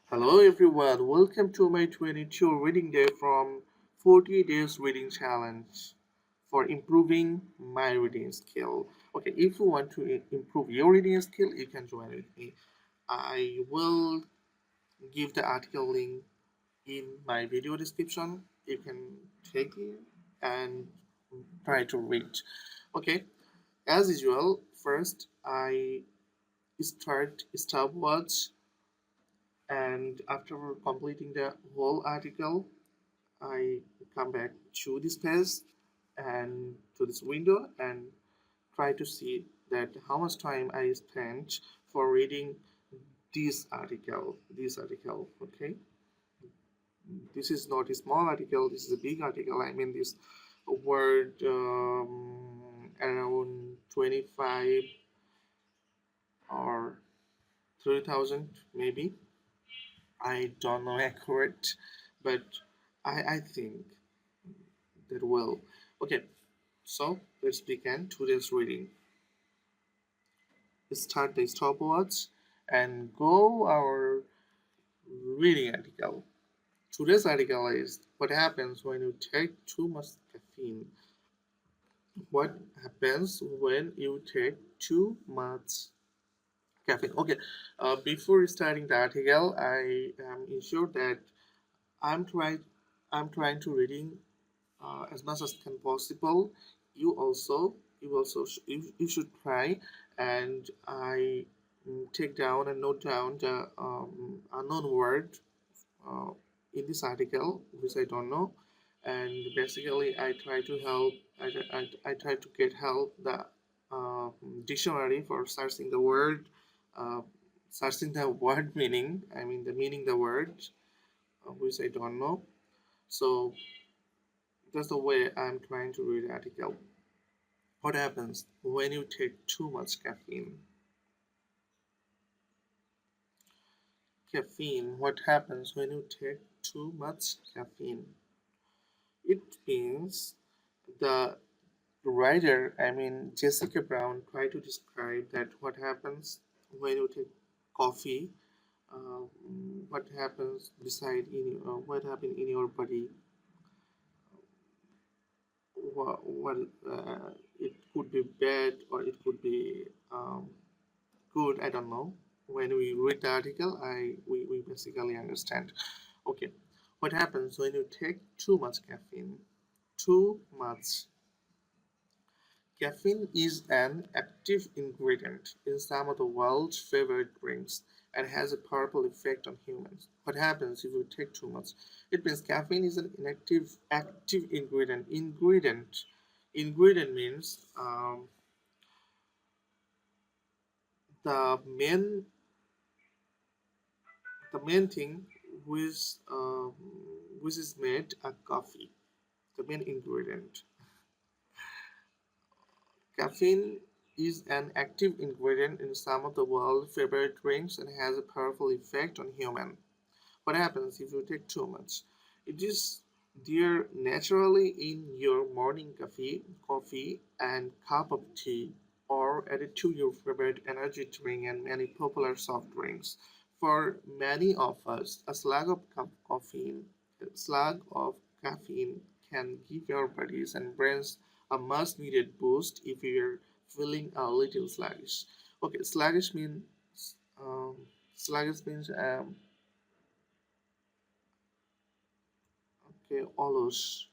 Hello everyone, welcome to my 22 reading day from 40 days reading challenge for improving my reading skill. Okay, if you want to improve your reading skill, you can join with me. I will give the article link in my video description. You can take it and try to read. Okay, as usual, first I start stopwatch, and after completing the whole article I come back to this page and to this window and try to see that how much time I spent for reading this article. Okay, this is not a small article, this is a big article. I mean this word around 25 or 3000 maybe. I don't know accurate, but I think that will. Okay, so let's begin today's reading. Start the stopwatch and go our reading article. Today's article is what happens when you take too much caffeine. What happens when you take too much caffeine? Okay, before starting the article, I am ensured that I'm trying I'm trying to reading as much as can possible. You should try, and I take down and note down the unknown word uh, in this article which I don't know, and basically I try to help. I try to get help the uh, dictionary for searching the word, uh, searching the word meaning. I mean the meaning the word which I don't know. So that's the way I'm trying to read the article. What happens when you take too much caffeine? Caffeine. What happens when you take too much caffeine? It means the writer, I mean Jessica Brown, tried to describe that what happens when you take coffee, uh, what happens what happens in your body, what it could be bad or it could be good, I don't know. When we read the article, we basically understand. Okay, what happens when you take too much caffeine? Too much. Caffeine is an active ingredient in some of the world's favorite drinks and has a powerful effect on humans. What happens if you take too much? It means caffeine is an inactive active ingredient. Ingredient means the main the main thing which is made a coffee, the main ingredient. Caffeine is an active ingredient in some of the world's favorite drinks and has a powerful effect on humans. What happens if you take too much? It is there naturally in your morning coffee and cup of tea, or added to your favorite energy drink and many popular soft drinks. For many of us, a slug of caffeine can give your bodies and brains a much needed boost if you're feeling a little sluggish. Okay, um, sluggish means okay, almost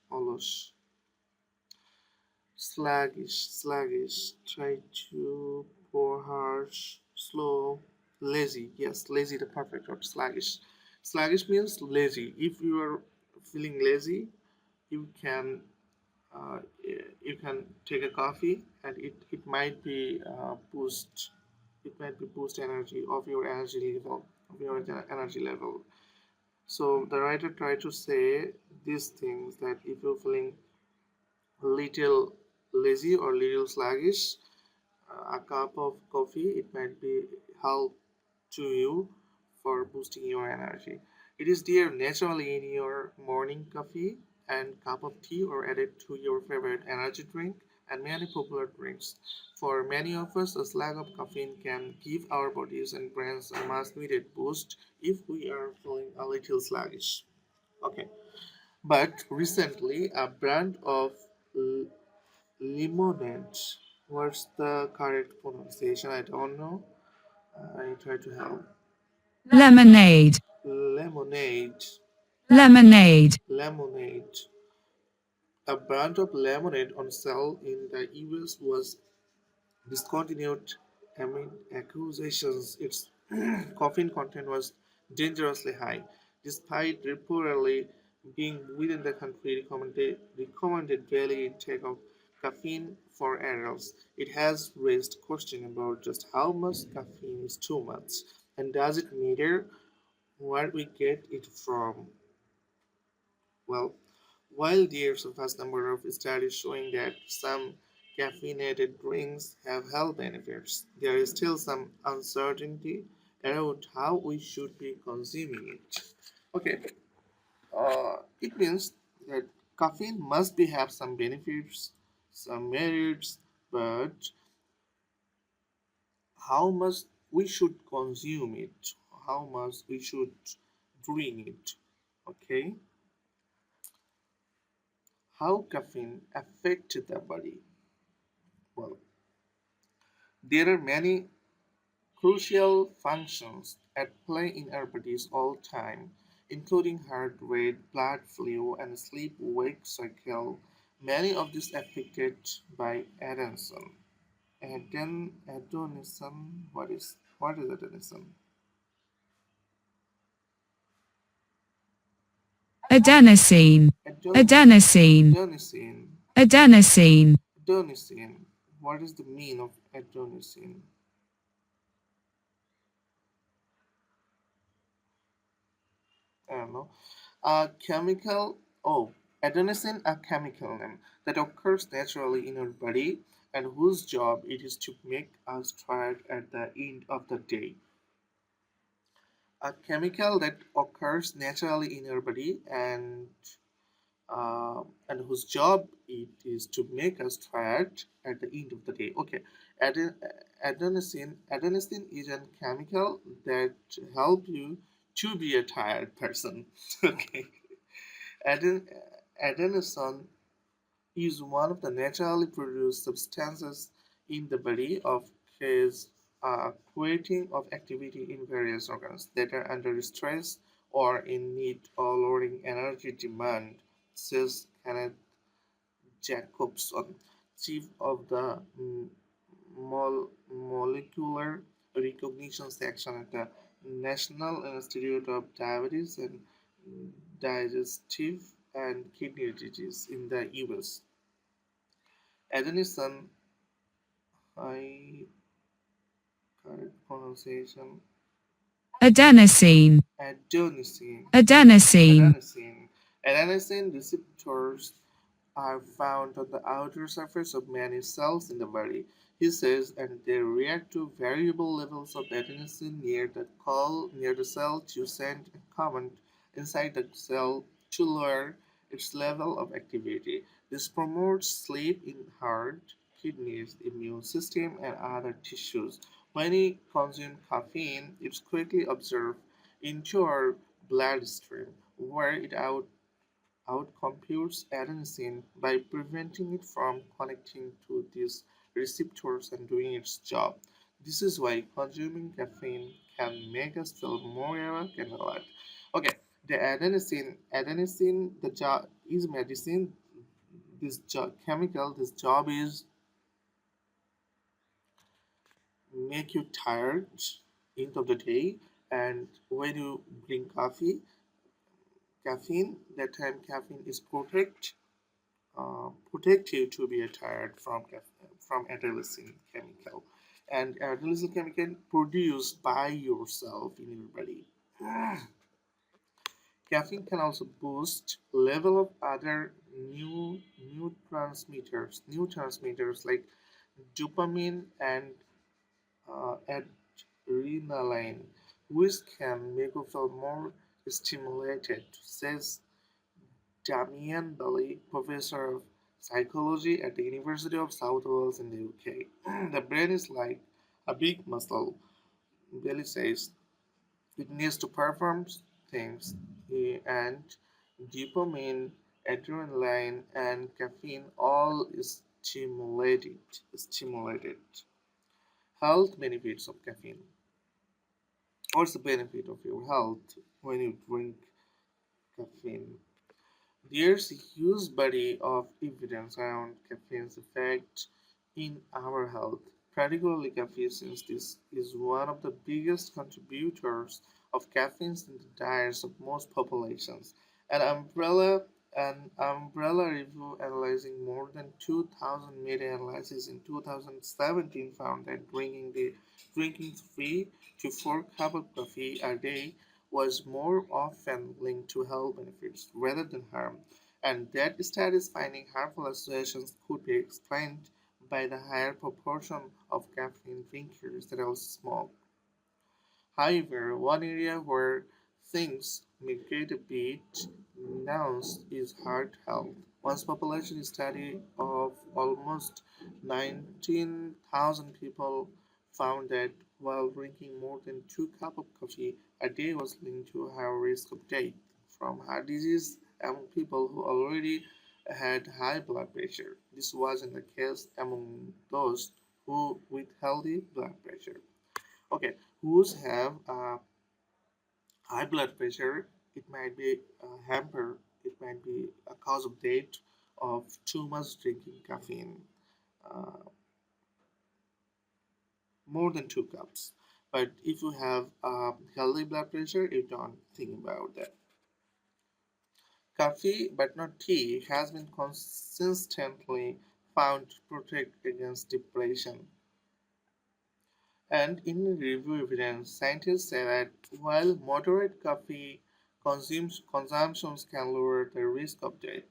sluggish. Try to pour harsh, slow, lazy. Yes, lazy, the perfect word. Sluggish. Sluggish means lazy. If you are feeling lazy, you can you can take a coffee, and it might be boost energy of your energy level. So the writer tried to say these things that if you're feeling little lazy or little sluggish, a cup of coffee it might be help to you for boosting your energy. It is there naturally in your morning coffee and cup of tea or added to your favorite energy drink. and many popular drinks. For many of us, a lack of caffeine can give our bodies and brains a much needed boost if we are feeling a little sluggish. Okay, but recently a brand of l- lemonade, what's the correct pronunciation? I don't know. I try to help. lemonade, Lemonade, lemonade, lemonade. A brand of lemonade on sale in the US was discontinued amid accusations its caffeine content was dangerously high, despite reportedly being within the country recommended daily intake of caffeine for adults. It has raised question about just how much caffeine is too much, and does it matter where we get it from? Well, while there's a vast number of studies showing that some caffeinated drinks have health benefits, there is still some uncertainty around how we should be consuming it. Okay, it means that caffeine must be have some benefits, some merits, but how much we should consume it, how much we should drink it. Okay, how caffeine affects the body. Well, there are many crucial functions at play in our bodies all time, including heart rate, blood flow, and sleep-wake cycle. Many of these affected by adenosine. Adenosine. What is adenosine? adenosine, adenosine, Adenosine. adenosine, Adenosine. What is the mean of adenosine? I don't know. Oh, adenosine, a chemical name that occurs naturally in our body and whose job it is to make us tired at the end of the day. A chemical that occurs naturally in our body and whose job it is to make us tired at the end of the day. Okay, Aden- adenosine is a chemical that help you to be a tired person. Okay, Aden- adenosine is one of the naturally produced substances in the body of case creating of activity in various organs that are under stress or in need of lowering energy demand, says Kenneth Jacobson, chief of the molecular recognition section at the National Institute of Diabetes and Digestive and Kidney Disease in the US. Adenosine, I correct pronunciation, adenosine, adenosine, adenosine, adenosine, adenosine receptors are found on the outer surface of many cells in the body, he says, and they react to variable levels of adenosine near the cell to send a command inside the cell to lower its level of activity. This promotes sleep in heart, kidneys, immune system, and other tissues. When we consume caffeine, it's quickly absorbed into our bloodstream, where it outcomputes adenosine by preventing it from connecting to these receptors and doing its job. This is why consuming caffeine can make us feel more awake and alert. Okay, the adenosine, the job is medicine. This chemical, this job is make you tired end of the day. And when you drink caffeine, that time caffeine is protective to be tired from adolescent chemical, and adolescent chemical produced by yourself in your body. Caffeine can also boost level of other neurotransmitters like dopamine and adrenaline, which can make you feel more stimulated, says Damian Bailey, professor of psychology at the University of South Wales in the UK. The brain is like a big muscle, Billy says. It needs to perform things, and dopamine, adrenaline, and caffeine all is stimulated. Health benefits of caffeine. What's the benefit of your health when you drink caffeine? There's a huge body of evidence around caffeine's effect in our health, particularly caffeine, since this is one of the biggest contributors of caffeine in the diets of most populations. An umbrella review analyzing more than 2,000 meta-analyses in 2017 found that drinking 3 to 4 cups of coffee a day was more often linked to health benefits rather than harm, and that studies finding harmful associations could be explained by the higher proportion of caffeine drinkers that also smoke. However, one area where things may get a bit nuanced is heart health. One population study of almost 19,000 people found that while drinking more than 2 cups of coffee a day was linked to a higher risk of death from heart disease among people who already had high blood pressure. This wasn't the case among those who with healthy blood pressure. Okay, who's have high blood pressure, it might be a hamper, it might be a cause of death of too much drinking caffeine, uh, more than 2 cups. But if you have healthy blood pressure, you don't think about that. Coffee, but not tea, has been consistently found to protect against depression. And in review evidence, scientists say that while moderate coffee consumptions can lower the risk of death,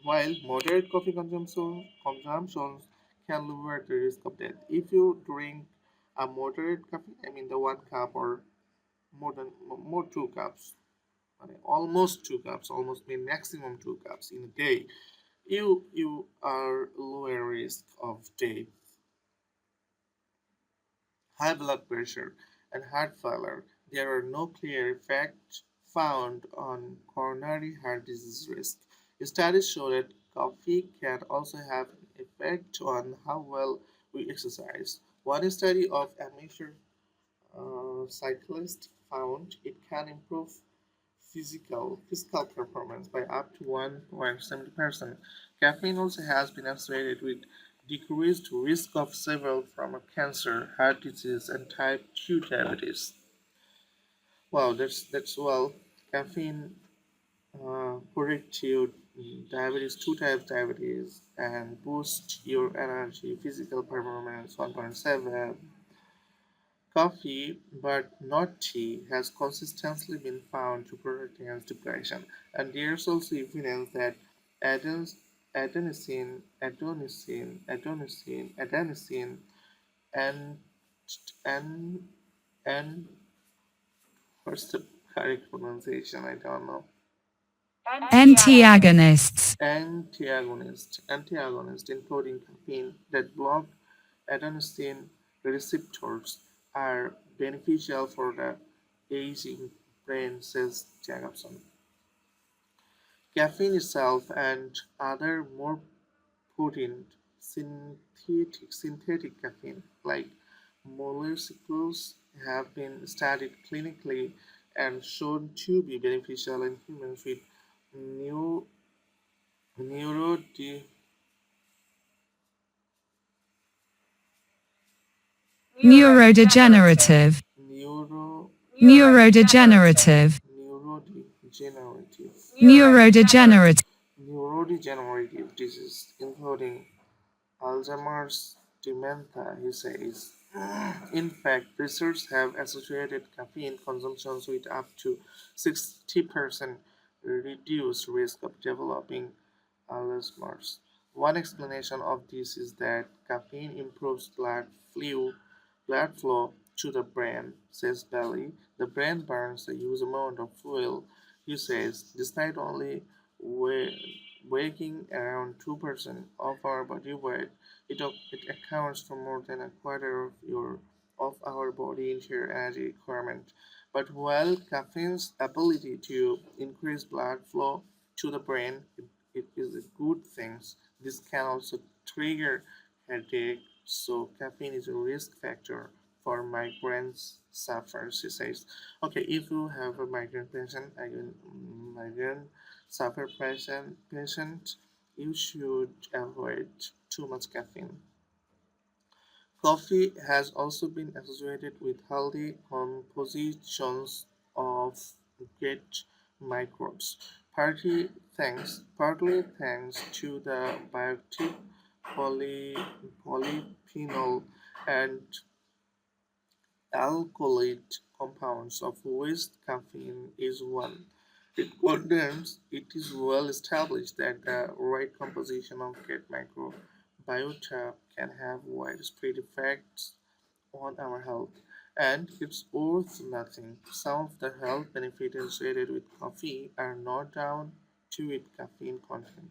while moderate coffee consumptions can lower the risk of death. If you drink a moderate coffee, I mean the 1 cup or more 2 cups, almost 2 cups, almost mean maximum 2 cups in a day, you are lower risk of death. High blood pressure, and heart failure. There are no clear effects found on coronary heart disease risk. Studies show that coffee can also have an effect on how well we exercise. One study of amateur cyclists found it can improve physical performance by up to 1.70%. Caffeine also has been associated with decreased risk of several forms of cancer, heart disease, and type 2 diabetes. Wow, that's well. Caffeine correct your diabetes, 2 type diabetes, and boost your energy, physical performance 1.7. Coffee, but not tea, has consistently been found to protect against depression, and there's also evidence that adenos- adenosine, and and and what's the correct pronunciation? I don't know. Antiagonists. Antagonist, including caffeine, that block adenosine receptors are beneficial for the aging brain, says Jacobson. Caffeine itself and other more potent synthetic caffeine, like molecules, have been studied clinically and shown to be beneficial in humans with neu- neurodi- Neurodegenerative. neuro, Neurodegenerative. neurodegenerative Neurodegenerative. neurodegenerative disease, including Alzheimer's, dementia, he says. In fact, research have associated caffeine consumption with up to 60% reduced risk of developing Alzheimer's. One explanation of this is that caffeine improves blood flow to the brain, says Bailey. The brain burns a huge amount of fuel, he says, despite only weighing around 2% of our body weight. It accounts for more than a quarter of our body entire energy requirement. But while caffeine's ability to increase blood flow to the brain, it is a good thing. This can also trigger headache, so caffeine is a risk factor for migraines sufferers, he says. Okay, if you have a migraine patient, again, migraine suffer patient, you should avoid too much caffeine. Coffee has also been associated with healthy compositions of gut microbes, partly thanks to the bioactive polyphenol and alkaloid compounds, of which caffeine is one. It is well established that the right composition of gut microbiota can have widespread effects on our health, and it's worth nothing. Some of the health benefits associated with coffee are not down to its caffeine content.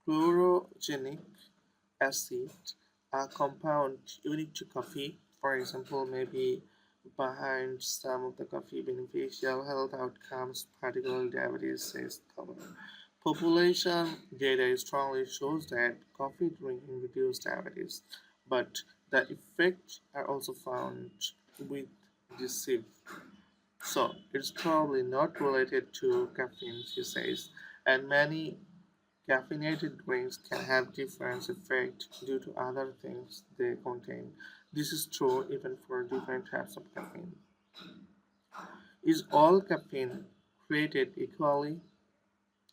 Chlorogenic acid, a compound unique to coffee, for example, may be behind some of the coffee beneficial health outcomes, particularly diabetes, says Governor. Population data strongly shows that coffee drinking reduces diabetes, but the effects are also found with deceive. So it's probably not related to caffeine, she says, and many caffeinated drinks can have different effects due to other things they contain. This is true even for different types of caffeine. Is all caffeine created equally?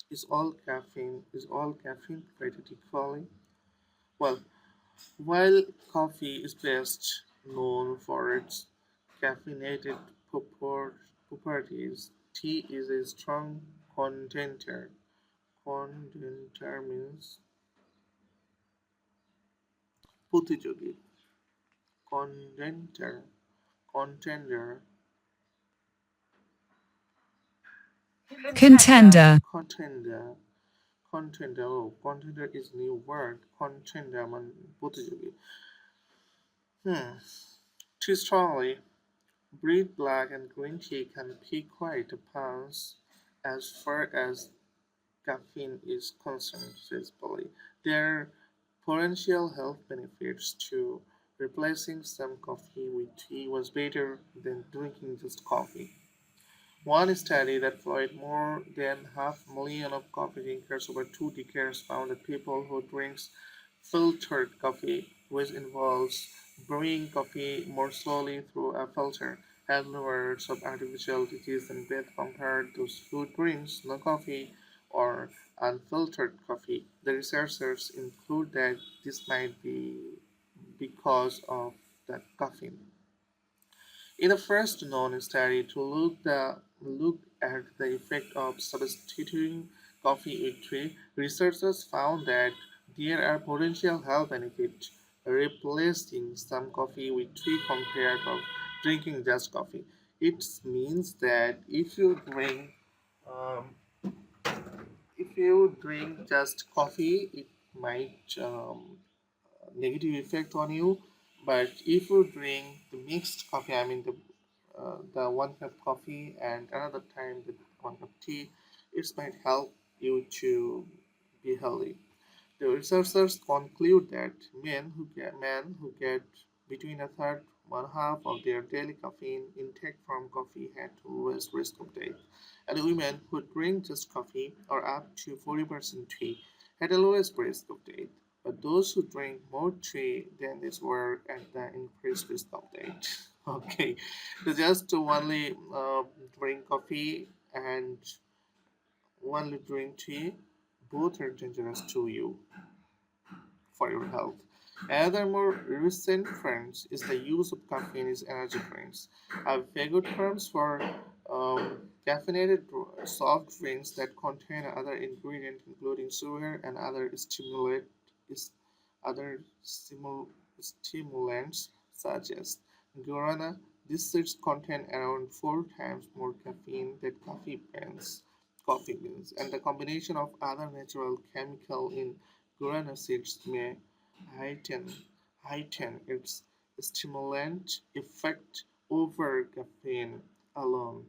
Is all caffeine created equally? Well, while coffee is best known for its caffeinated properties, tea is a strong contender. Contender means প্রতিযোগী contender contender contender, contender contender is new word contender মানে প্রতিযোগী hmm too strongly breed black and green tea can be quite a punch as far as caffeine is concerned, says Polly. There are potential health benefits to replacing some coffee with tea was better than drinking just coffee. One study that followed more than half a million of coffee drinkers over 2 decades found that people who drink filtered coffee, which involves brewing coffee more slowly through a filter, had lower rates of artificial disease and death compared to those who drink no coffee or unfiltered coffee. The researchers include that this might be because of the caffeine. In the first known study to look at the effect of substituting coffee with tea, researchers found that there are potential health benefits replacing some coffee with tea compared to drinking just coffee. It means that um, if you drink just coffee, it might negative effect on you. But if you drink the mixed coffee, I mean the 1 cup coffee and another time the 1 cup tea, it might help you to be healthy. The researchers conclude that men who get between a third one half of their daily caffeine intake from coffee had lowest risk of death, and women who drink just coffee or up to 40% tea had the lowest risk of death. But those who drink more tea than this were at the increased risk of death. Okay, so just only drink coffee and only drink tea, both are dangerous to you for your health. Another more recent trend is the use of caffeine in energy drinks. A favorite terms for caffeinated soft drinks that contain other ingredients including sugar and is other stimulants such as guarana. These seeds contain around 4 times more caffeine than coffee beans. coffee beans, and the combination of other natural chemical in guarana acids may heighten, heighten its stimulant effect over caffeine alone.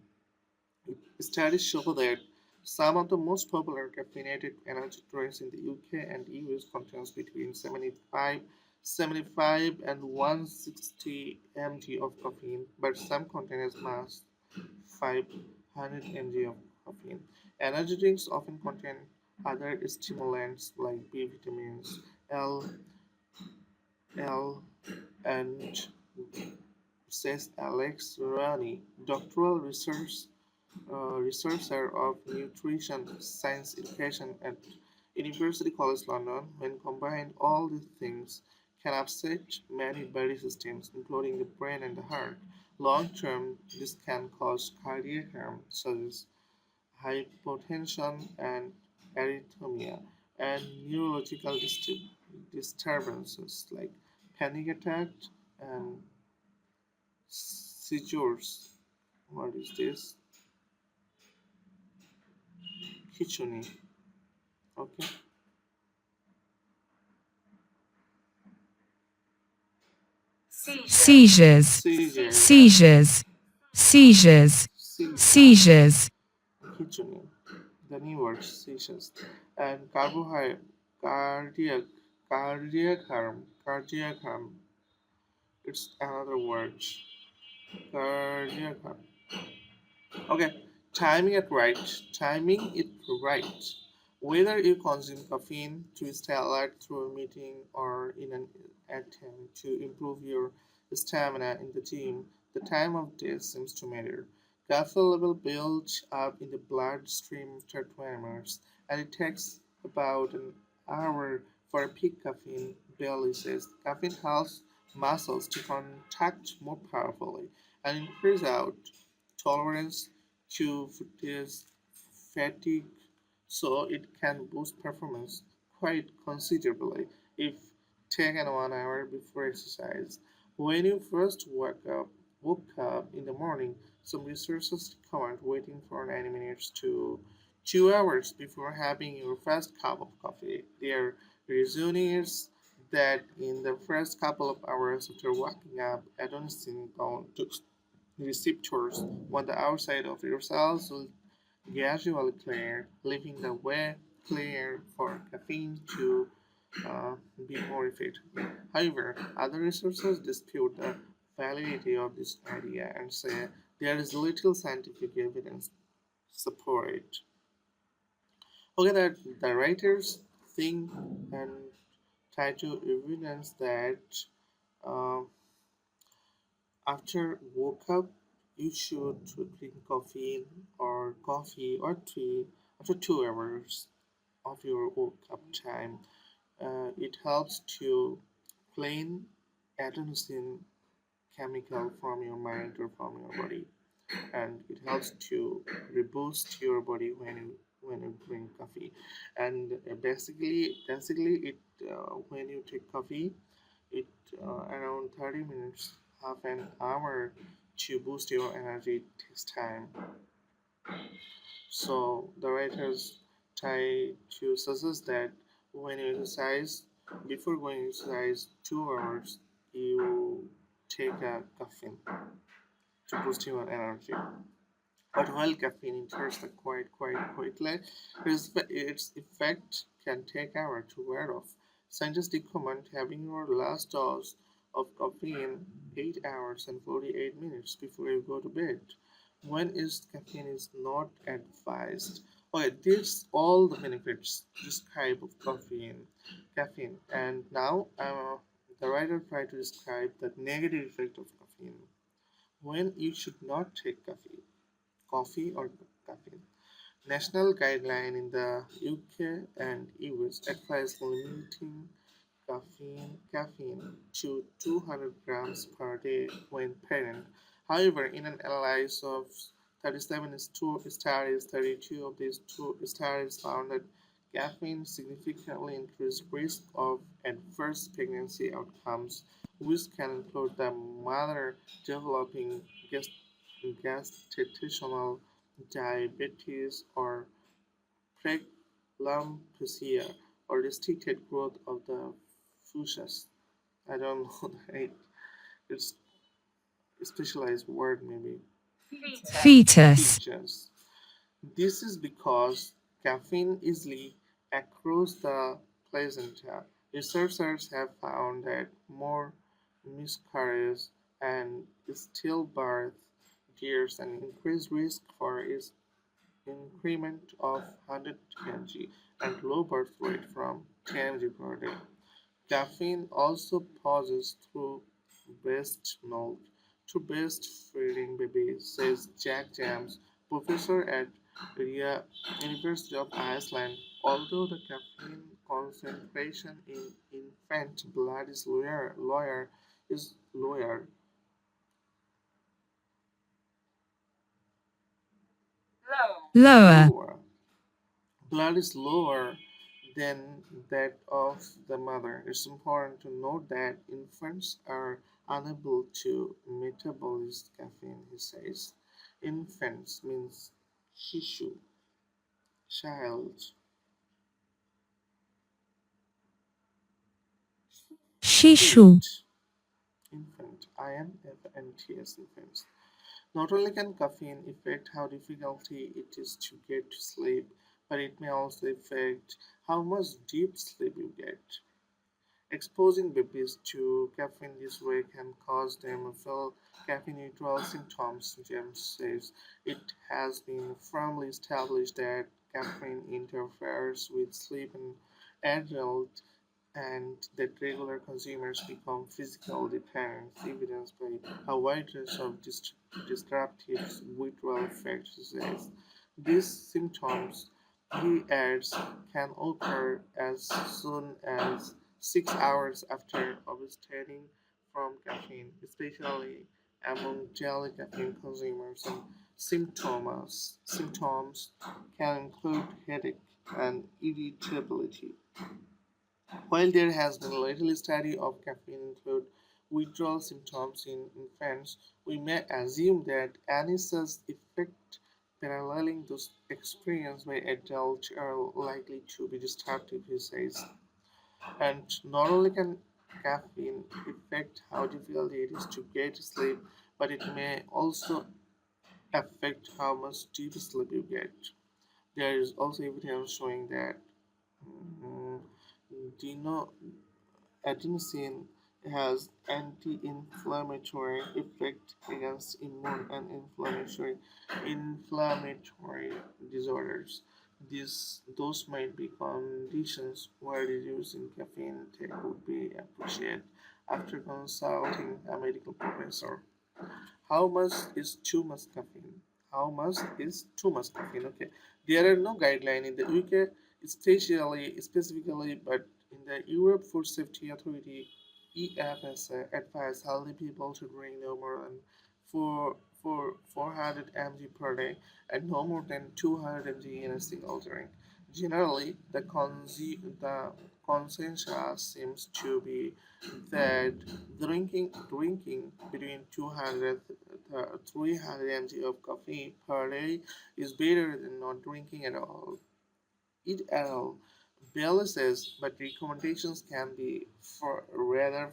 Studies show that some of the most popular caffeinated energy drinks in the UK and EU contains between 75 and 160 mg of caffeine, but some contain as much 500 mg of caffeine. Energy drinks often contain other stimulants like B vitamins, L, and says Alex Rani, doctoral researcher of nutrition science education at University College London. When combined, all these things can upset many body systems, including the brain and the heart. Long term, this can cause cardiac harm, such as hypotension and arrhythmia, and neurological disturbances like panic attacks and seizures. What is this? Kichuni. Okay. seizures, Seizures. seizures, seizures, Seizures. seizures, Kichuni. The new word seizures. And cardiac, cardiac harm. It's another word. Cardiac harm. Okay, timing it right. Whether you consume caffeine to stay alert through a meeting or in an attempt to improve your stamina in the gym, the time of day seems to matter. Caffeine level builds up in the bloodstream after 20 minutes, and it takes about an hour for a peak caffeine belly says. Caffeine helps muscles to contract more powerfully and increase out tolerance to fatigue, so it can boost performance quite considerably if taken 1 hour before exercise. When you first woke up in the morning, some researchers recommend waiting for 90 minutes to 2 hours before having your first cup of coffee. Their reasoning is that in the first couple of hours after waking up, adenosine bound receptors on the outside of your cells will gradually clear, leaving the way clear for caffeine to uh, be more effective. However, other researchers dispute the validity of this idea and say there is little scientific evidence to support it. Okay, that the writers think and try to evidence that uh, after woke up, you should drink coffee or tea after 2 hours of your woke up time. It helps to clean adenosine chemical from your mind or from your body, and it helps to reboost your body when you drink coffee. And basically, it when you take coffee, it around 30 minutes, half an hour to boost your energy takes time. So the writers try to suggest that when you exercise, before going to exercise 2 hours, you take a caffeine to boost your energy. But while caffeine enters the quite quickly, its effect can take hours to wear off. Scientists recommend having your last dose of caffeine 8 hours and 48 minutes before you go to bed. When is caffeine is not advised. Okay, this all the benefits described of caffeine, and now the writer tried to describe the negative effect of caffeine. When you should not take coffee or caffeine. National guideline in the UK and US advise limiting caffeine to 200 grams per day when pregnant. However, in an analysis of 37 studies, 32 of these two studies found that caffeine significantly increased risk of adverse pregnancy outcomes, which can include the mother developing gestational diabetes or preeclampsia, or restricted growth of the fuchsias. I don't know it's a specialized word maybe. fetus, Features. This is because caffeine easily across the placenta. Researchers have found that more miscarriages and stillbirth years an increased risk for its increment of 100 mg and low birth rate from 10 mg per day. Caffeine also passes through breast milk to breastfeeding babies, says Jack James, professor at the University of Iceland. Although the caffeine concentration in infant blood is lower, lower, blood is lower than that of the mother. It's important to note that infants are unable to metabolize caffeine, he says. Infants means shishu, child, shishu, infant, INFNTS infants. Not only can caffeine affect how difficulty it is to get to sleep, but it may also affect how much deep sleep you get. Exposing babies to caffeine this way can cause them to feel caffeine withdrawal symptoms, James says. It has been firmly established that caffeine interferes with sleep in adults and that regular consumers become physical dependent, evidenced by a wide range of disruptive withdrawal effects. He says. These symptoms, he adds, can occur as soon as 6 hours after abstaining from caffeine, especially among daily caffeine consumers. And symptoms can include headache and irritability. While there has been little study of caffeine include withdrawal symptoms in infants, we may assume that any such effect paralleling those experienced by adults are likely to be disruptive, he says. And not only can caffeine affect how difficult it is to get sleep, but it may also affect how much deep sleep you get. There is also evidence showing that mm, dino adenosine has anti-inflammatory effect against immune and inflammatory disorders. Those might be conditions where reducing caffeine intake would be appreciated after consulting a medical professor. How much is too much caffeine? How much is too much caffeine? Okay, there are no guidelines in the UK, specifically, but in the Europe Food Safety Authority (EFSA) advise healthy people to drink no more than 400 mg per day and no more than 200 mg in a single drink. Generally, the consensus seems to be that drinking between 200 300 mg of coffee per day is better than not drinking at all. Eat at all. Bailey says, but recommendations can be rather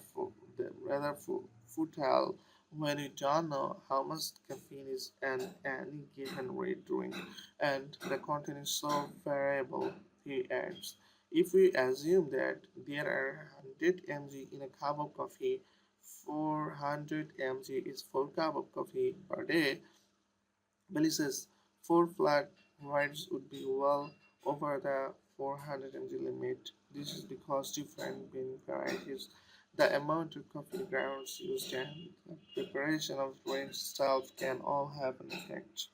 futile when you don't know how much caffeine is in any given red drink, and the content is so variable. He adds, if we assume that there are 100 mg in a cup of coffee, 400 mg is 4 cup of coffee per day. Billy says 4 flat whites would be well over the 400 mg limit. This is because different bean varieties, the amount of coffee grounds used, and the preparation of drink itself can all have an effect.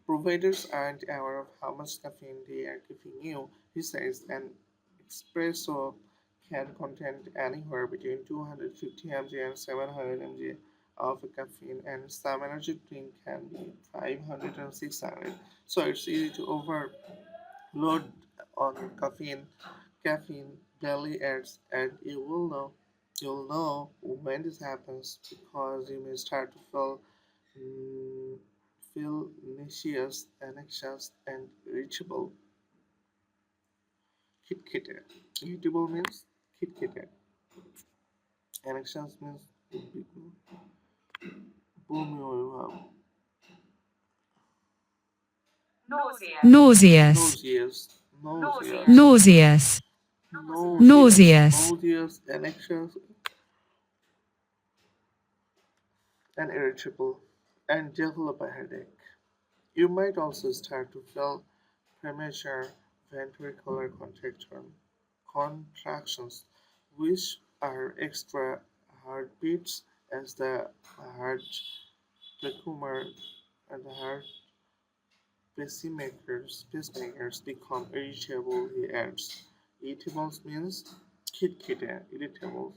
Providers aren't aware of how much caffeine they are giving you. He says an espresso can contain anywhere between 250 mg and 700 mg of caffeine, and some energy drink can be 500 and 600. So it's easy to overload on caffeine daily adds, and you'll know when this happens because you may start to mm, feel anxious, and irritable. Kit-kitted. Irritable means kit-kitted. Anxious means nauseous, nauseous, nauseous, nauseous, anxious, and irritable, and develop a headache. You might also start to feel premature ventricular contractions, which are extra heartbeats as the heart trachea and the heart pacemakers become irritable, he adds. Irritables means irritable.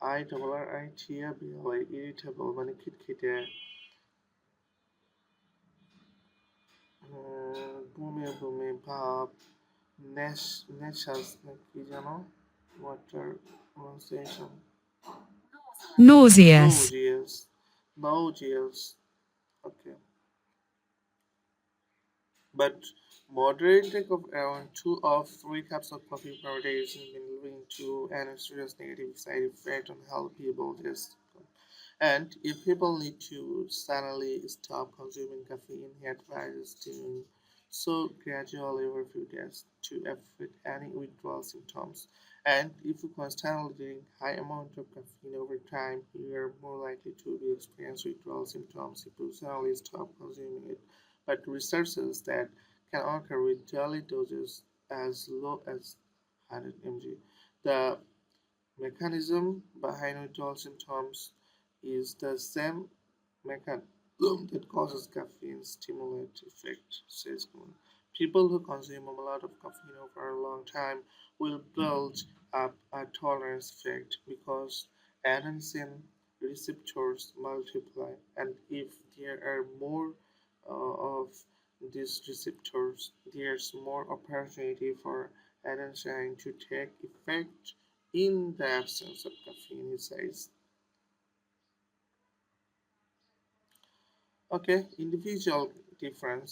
IRRITABLE irritable মানে খিটখিটে বুমে বুমে ভাব nations কি জানো water pronunciation nauseous, nauseous nauseous okay but moderate intake of around 2 or 3 cups of coffee per day isn't been linked to any serious negative side effect on health people just and if people need to suddenly stop consuming caffeine, he advises doing so gradually over a few days to avoid any withdrawal symptoms. And if you constantly drink high amount of caffeine over time, you are more likely to be experience withdrawal symptoms if you suddenly stop consuming it. But research says that can occur with daily doses as low as 100 mg. The mechanism behind withdrawal symptoms is the same mechanism that causes caffeine stimulant effect, says Moon. People who consume a lot of caffeine over a long time will build up a tolerance effect because adenosine receptors multiply, and if there are more of these receptors, there's more opportunity for adenosine to take effect in the absence of caffeine, he says. Okay, individual difference.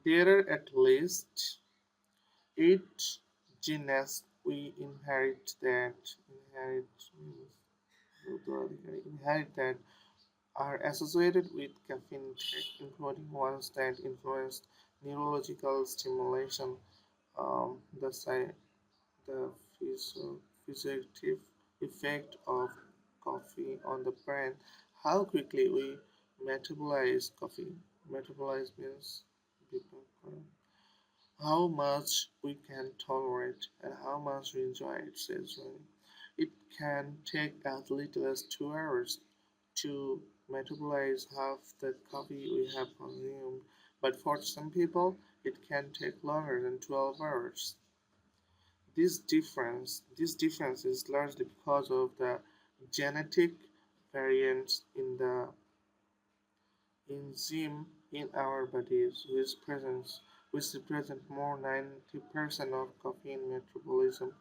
There are at least 8 genes we inherit inherit that are associated with caffeine intake, including ones that influence neurological stimulation, the the physical effect of coffee on the brain, how quickly we metabolize coffee. Metabolize means how much we can tolerate and how much we enjoy it, says Ronnie. It can take as little as 2 hours to metabolize half the coffee we have consumed, but for some people it can take longer than 12 hours. This difference is largely because of the genetic variants in the enzyme in our bodies, which represent more 90% of caffeine metabolism.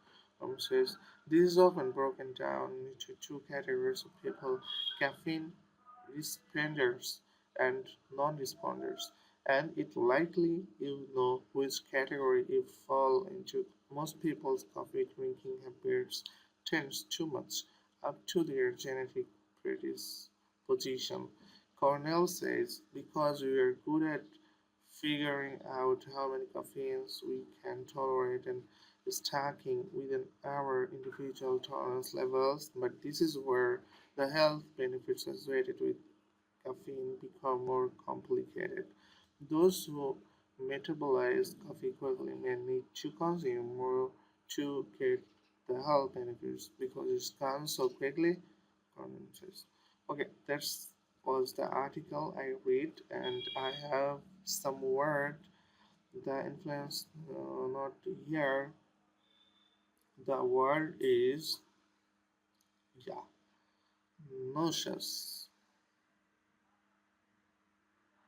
Says this is often broken down into two categories of people: caffeine responders and non-responders, and it likely you know which category you fall into. Most people's coffee drinking habits tends too much up to their genetic predisposition. Cornell says because we are good at figuring out how many caffeines we can tolerate and stacking within our individual tolerance levels, but this is where the health benefits associated with caffeine become more complicated. Those who metabolize coffee quickly may need to consume more to get the health benefits because it's gone so quickly. Conferences. Okay, that was the article I read, and I have some word. The influence not here. The word is yeah, nauseous,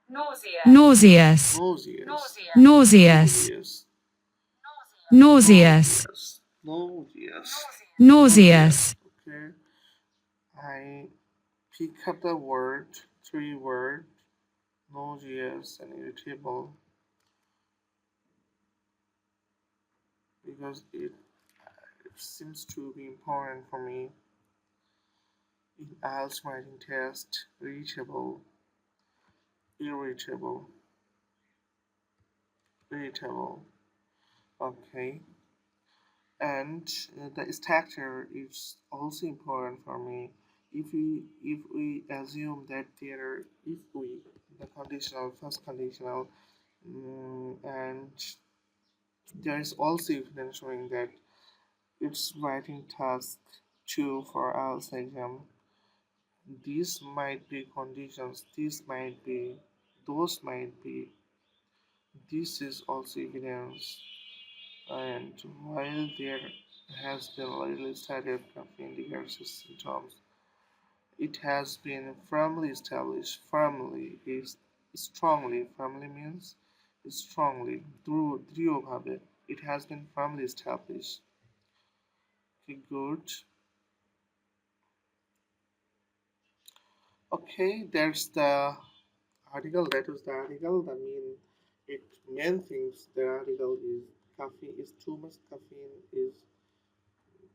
nauseous, nauseous, nauseous, nauseous, nauseous, nauseous, nauseous, nauseous. nauseous, Okay, I pick up the word, 3 word. nauseous and irritable because it seems to be important for me in IELTS writing test. Irritable, irritable, irritable. Okay, and the structure is also important for me. If we assume that there, if we the conditional first conditional, and there is also evidence showing that it's writing task 2 for IELTS exam. These might be conditions, these might be, those might be. This is also evidence. And while there has been little study of caffeine decreases symptoms, it has been firmly established. Firmly is strongly. Firmly means strongly. দৃঢ়ভাবে. It has been firmly established. Okay, good. Okay, there's the article. That was the article. The main things the article is caffeine is too much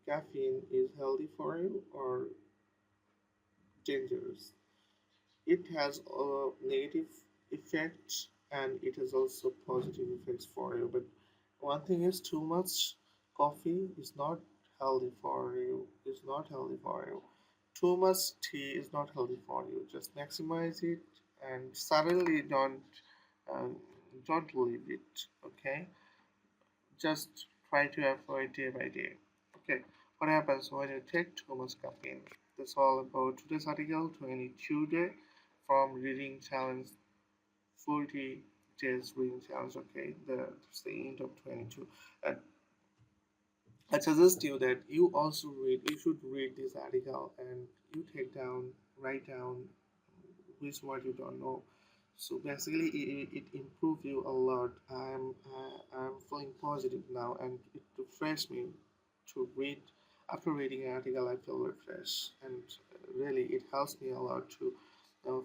caffeine is healthy for you or dangerous. It has negative effects and it has also positive effects for you. But one thing is too much coffee is not healthy for you. Is not healthy for you. Too much tea is not healthy for you. Just maximize it and suddenly um, don't leave it. Okay, just try to avoid day by day. Okay, what happens when you take too much caffeine? That's all about today's article 22 day from reading challenge 40 days reading challenge. Okay, that's the end of 22. And I suggest you that you should read this article and you write down which word you don't know. So basically, it improved you a lot. I'm feeling positive now, and it refreshed me to read. After reading an article, I feel refreshed, and really, it helps me a lot to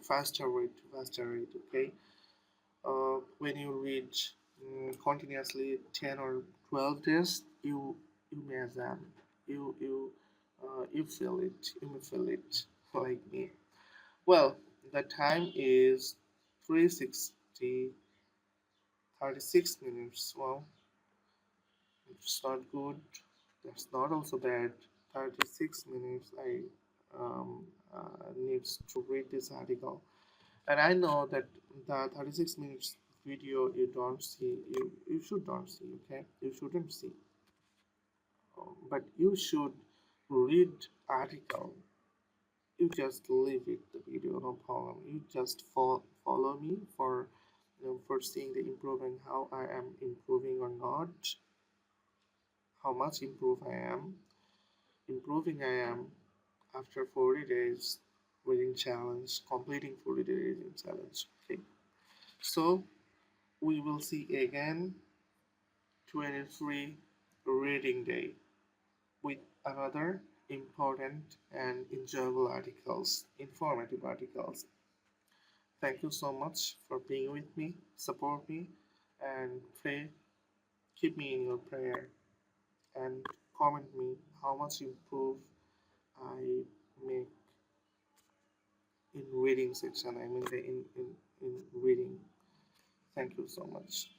faster read. Okay, when you read continuously 10 or 12 days, you may exam, you feel it, you may feel it like me. Well, the time is 3:60, 36 minutes. Well, it's not good. That's not also bad. 36 minutes. I needs to read this article, and I know that the 36 minutes video you don't see. You should don't see. Okay, you shouldn't see. But you should read article. You just leave it the video, no problem. You just follow me for for seeing the improvement, how I am improving or not, how much improving I am after 40 days reading challenge, completing 40 days reading challenge. Okay, so we will see again 23 reading day with another important and enjoyable articles, informative articles. Thank you so much for being with me, support me, and pray. Keep me in your prayer and comment me how much improve I make in reading section. I mean in reading. Thank you so much.